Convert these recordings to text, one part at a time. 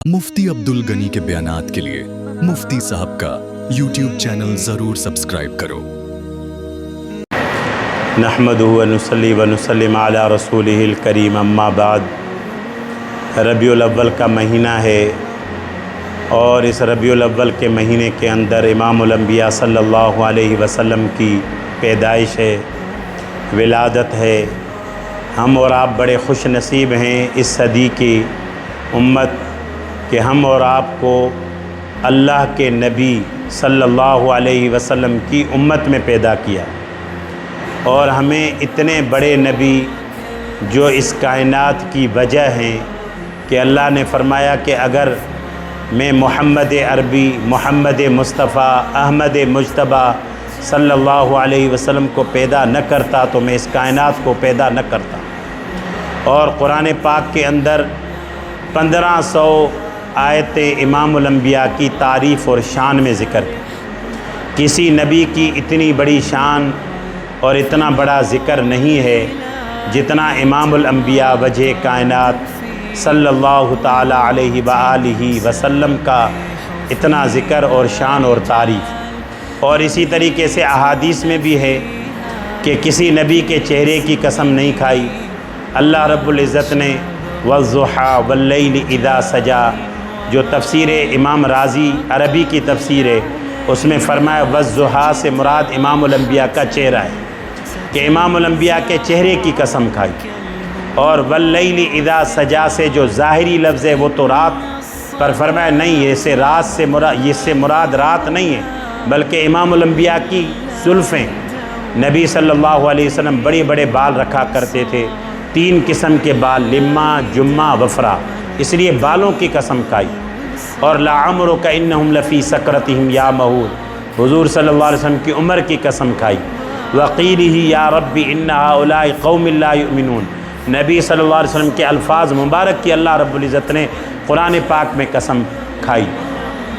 मुफ्ती अब्दुल गनी के बयानात के लिए मुफ्ती साहब का यूट्यूब चैनल ज़रूर सब्सक्राइब करो। नहमदुहु व नुसल्ली व नुसल्लिम अला रसूलिहिल करीम, अम्मा बाद। रबीउल अव्वल का महीना है और इस रबीउल अव्वल के महीने के अंदर इमामुल अंबिया सल्लल्लाहु अलैहि वसल्लम की पैदाइश है, विलादत है। हम और आप बड़े खुश नसीब हैं इस सदी की उम्मत कि हम और आपको अल्लाह के नबी सल्लल्लाहु अलैहि वसल्लम की उम्मत में पैदा किया और हमें इतने बड़े नबी जो इस कायनात की वजह हैं कि अल्लाह ने फरमाया कि अगर मैं मोहम्मद अरबी, मोहम्मद मुस्तफ़ा, अहमद मुज्तबा सल्लल्लाहु अलैहि वसल्लम को पैदा न करता तो मैं इस कायनात को पैदा न करता। और कुरान पाक के अंदर 1500 आयतें इमामुल अंबिया की तारीफ़ और शान में ज़िक्र है। किसी नबी की इतनी बड़ी शान और इतना बड़ा ज़िक्र नहीं है जितना इमामुल अंबिया वजह कायनात सल्लल्लाहु ताला अलैहि व आलिहि वसल्लम का इतना ज़िक्र और शान और तारीफ़। और इसी तरीके से अहादीस में भी है कि किसी नबी के चेहरे की कसम नहीं खाई। अल्लाह रब्बुल इज़्ज़त ने वज़्ज़ुहा वल्लैलि इज़ा सजा, जो तफसीर इमाम राज़ी अरबी की तफसीर है, उसमें फ़रमाया वज़्ज़ुहा से मुराद इमामुल अंबिया का चेहरा है कि इमामुल अंबिया के चेहरे की कसम खाई। और वल्लैलि इज़ा सजा से जो ज़ाहिरी लफ्ज़ है वो तो रात, पर फरमाया नहीं, इससे मुराद रात नहीं है बल्कि इमामुल अंबिया की ज़ुल्फ़ें। नबी सल्लल्लाहु अलैहि वसल्लम बड़े बड़े बाल रखा करते थे, 3 किस्म के बाल, लिम्मा, जुम्मा, वफ़रा, इसलिए बालों की कसम खाई। और लाअम्रुका इन्नहुम लफ़ी सकरतिहिम या महूद, हुज़ूर सल्लल्लाहु अलैहि वसल्लम की उम्र की कसम खाई। वक़ीलिही या रब्बी इन्ना हाउलाई क़ौमुन ला युमिनून, नबी सल्लल्लाहु अलैहि वसल्लम के अल्फ़ाज़ मुबारक की अल्लाह रब्बुल इज़्ज़त ने कुरान पाक में कसम खाई।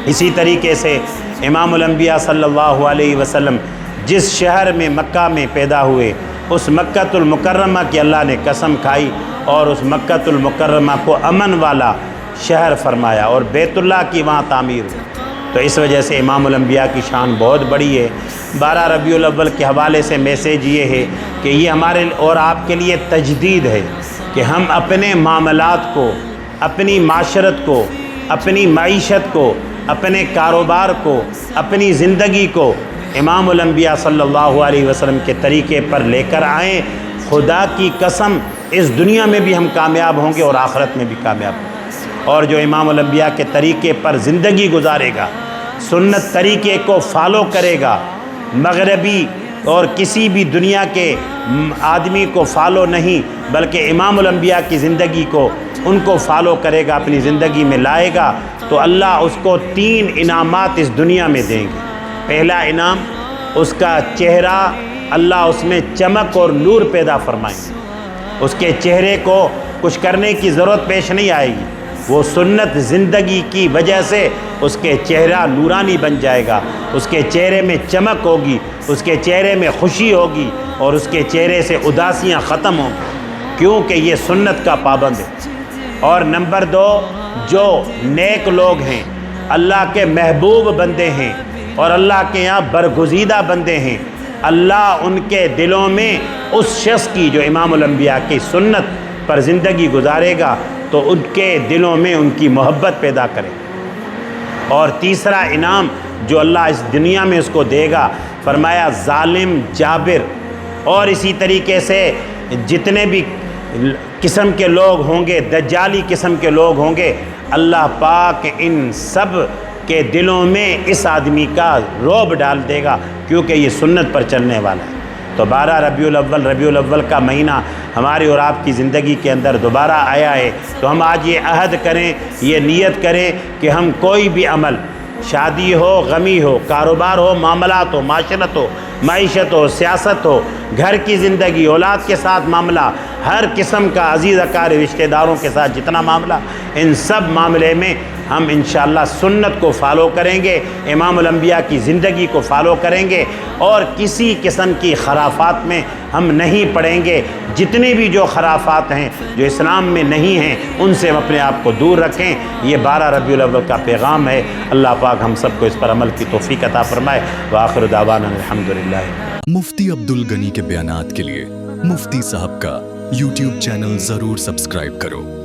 इसी तरीके से इमामुल अंबिया सल्लल्लाहु अलैहि वसल्लम जिस शहर में मक्का में पैदा हुए उस मक्कतुल मुकर्रमा की अल्लाह ने कसम खाई और उस मक्कतुल मुकर्रमा को अमन वाला शहर फरमाया और बैतुल्लाह की वहाँ तामीर हुई। तो इस वजह से इमामुल अंबिया की शान बहुत बड़ी है। 12 रबीउल अव्वल के हवाले से मैसेज ये है कि ये हमारे और आपके लिए तजदीद है कि हम अपने मामलात को, अपनी माशरत को, अपनी मईशत को, अपने कारोबार को, अपनी ज़िंदगी को इमामुल अंबिया सल्लल्लाहु अलैहि वसल्लम के तरीके पर लेकर आएँ। खुदा की कसम इस दुनिया में भी हम कामयाब होंगे और आखिरत में भी कामयाब होंगे। और जो इमामुल अंबिया के तरीके पर ज़िंदगी गुजारेगा, सुन्नत तरीके को फॉलो करेगा, मगरबी और किसी भी दुनिया के आदमी को फॉलो नहीं बल्कि इमामुल अंबिया की ज़िंदगी को, उनको फॉलो करेगा, अपनी ज़िंदगी में लाएगा, तो अल्लाह उसको 3 इनामात इस दुनिया में देंगे। पहला इनाम, उसका चेहरा अल्लाह उसमें चमक और नूर पैदा फरमाएंगे। उसके चेहरे को कुछ करने की ज़रूरत पेश नहीं आएगी, वो सुन्नत ज़िंदगी की वजह से उसके चेहरा नूरानी बन जाएगा, उसके चेहरे में चमक होगी, उसके चेहरे में खुशी होगी और उसके चेहरे से उदासियाँ ख़त्म होंगी, क्योंकि ये सुन्नत का पाबंद है। और नंबर 2, जो नेक लोग हैं, अल्लाह के महबूब बंदे हैं और अल्लाह के यहाँ बरगुज़ीदा बंदे हैं, अल्लाह उनके दिलों में उस शख्स की जो इमामुल अंबिया की सुन्नत पर ज़िंदगी गुजारेगा तो उनके दिलों में उनकी मोहब्बत पैदा करेगा। और तीसरा इनाम जो अल्लाह इस दुनिया में उसको देगा, फरमाया जालिम, जाबिर और इसी तरीके से जितने भी किस्म के लोग होंगे, दज्जाली किस्म के लोग होंगे, अल्लाह पाक इन सब के दिलों में इस आदमी का रौब डाल देगा, क्योंकि ये सुन्नत पर चलने वाला है। तो 12 रबीउल अव्वल का महीना हमारी और आपकी ज़िंदगी के अंदर दोबारा आया है। तो हम आज ये अहद करें, ये नियत करें कि हम कोई भी अमल, शादी हो, गमी हो, कारोबार हो, मामलात हो, माशरत हो, मईशत हो, सियासत हो, घर की ज़िंदगी, औलाद के साथ मामला, हर किस्म का अजीज़ अकार रिश्तेदारों के साथ जितना मामला, इन सब मामले में ہم انشاءاللہ سنت کو فالو کریں گے، امام الانبیاء کی زندگی کو فالو کریں گے، اور کسی قسم کی خرافات میں ہم نہیں پڑیں گے۔ جتنے بھی جو خرافات ہیں جو اسلام میں نہیں ہیں ان سے ہم اپنے آپ کو دور رکھیں۔ یہ 12 ربیع الاول کا پیغام ہے۔ اللہ پاک ہم سب کو اس پر عمل کی توفیق عطا فرمائے۔ وآخر دعوانا الحمدللہ۔ مفتی عبد الغنی کے بیانات کے لیے مفتی صاحب کا یوٹیوب چینل ضرور سبسکرائب کرو۔